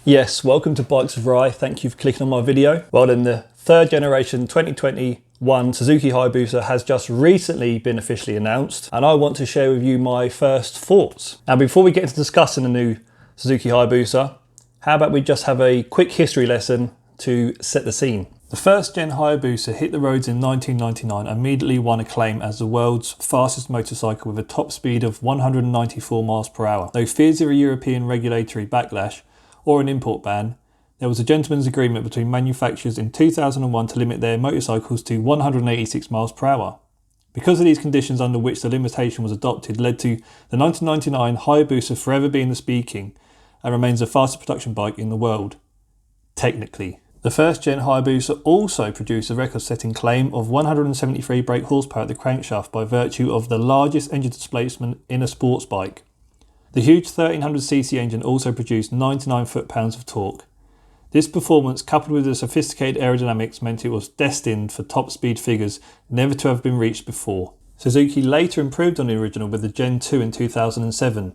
Yes, welcome to Bikes with Rye. Thank you for clicking on my video. Well then, the third generation 2021 Suzuki Hayabusa has just recently been officially announced, and I want to share with you my first thoughts. Now before we get into discussing the new Suzuki Hayabusa, how about we just have a quick history lesson to set the scene. The first gen Hayabusa hit the roads in 1999 and immediately won acclaim as the world's fastest motorcycle with a top speed of 194 miles per hour. Though fears of a European regulatory backlash or an import ban, there was a gentleman's agreement between manufacturers in 2001 to limit their motorcycles to 186 miles per hour. Because of these conditions under which the limitation was adopted led to the 1999 Hayabusa forever being the speaking and remains the fastest production bike in the world, technically. The first gen Hayabusa also produced a record-setting claim of 173 brake horsepower at the crankshaft by virtue of the largest engine displacement in a sports bike. The huge 1300cc engine also produced 99 foot-pounds of torque. This performance, coupled with the sophisticated aerodynamics, meant it was destined for top speed figures never to have been reached before. Suzuki later improved on the original with the Gen 2 in 2007.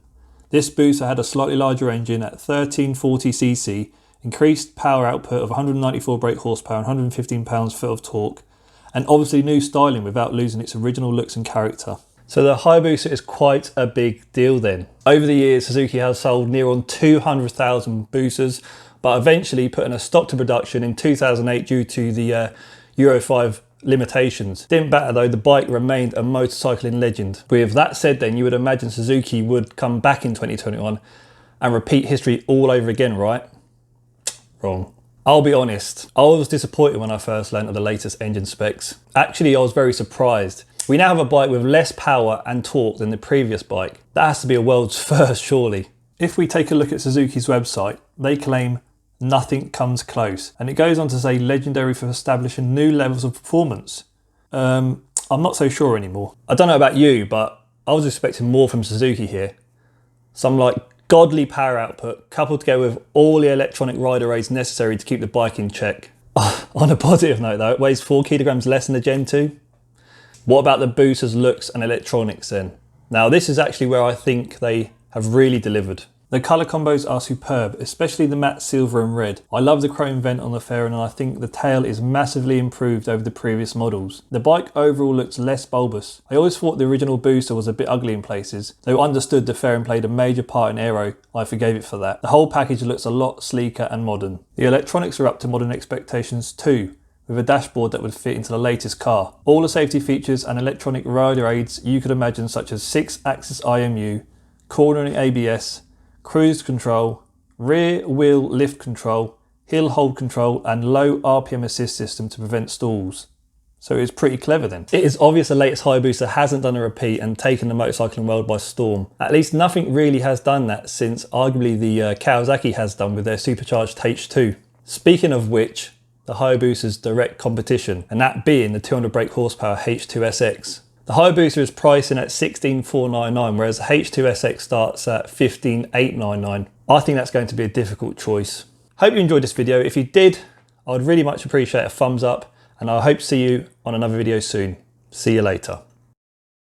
This Busa had a slightly larger engine at 1340cc, increased power output of 194 brake horsepower and 115 pounds-foot of torque, and obviously new styling without losing its original looks and character. So the Hayabusa is quite a big deal then. Over the years, Suzuki has sold near on 200,000 Busas, but eventually putting a stop to production in 2008 due to the Euro 5 limitations. Didn't matter though, the bike remained a motorcycling legend. With that said then, you would imagine Suzuki would come back in 2021 and repeat history all over again, right? Wrong. I'll be honest, I was disappointed when I first learned of the latest engine specs. Actually, I was very surprised. We now have a bike with less power and torque than the previous bike. That has to be a world's first, surely. If we take a look at Suzuki's website, they claim nothing comes close. And it goes on to say legendary for establishing new levels of performance. I'm not so sure anymore. I don't know about you, but I was expecting more from Suzuki here. Some like godly power output, coupled together with all the electronic rider aids necessary to keep the bike in check. On a positive note though, it weighs 4 kilograms less than the Gen 2. What about the Busa's looks and electronics then? Now this is actually where I think they have really delivered. The colour combos are superb, especially the matte silver and red. I love the chrome vent on the fairing and I think the tail is massively improved over the previous models. The bike overall looks less bulbous. I always thought the original Busa was a bit ugly in places. Though understood the fairing played a major part in aero, I forgave it for that. The whole package looks a lot sleeker and modern. The electronics are up to modern expectations too, with a dashboard that would fit into the latest car. All the safety features and electronic rider aids you could imagine, such as 6-axis IMU, cornering ABS, cruise control, rear wheel lift control, hill hold control and low RPM assist system to prevent stalls. So it's pretty clever then. It is obvious the latest Hayabusa hasn't done a repeat and taken the motorcycling world by storm. At least nothing really has done that since arguably the Kawasaki has done with their supercharged H2. Speaking of which, the Hayabusa's direct competition, and that being the 200 brake horsepower H2SX. The Hayabusa is pricing at $16,499, whereas the H2SX starts at $15,899. I think that's going to be a difficult choice. Hope you enjoyed this video. If you did, I would really much appreciate a thumbs up, and I hope to see you on another video soon. See you later.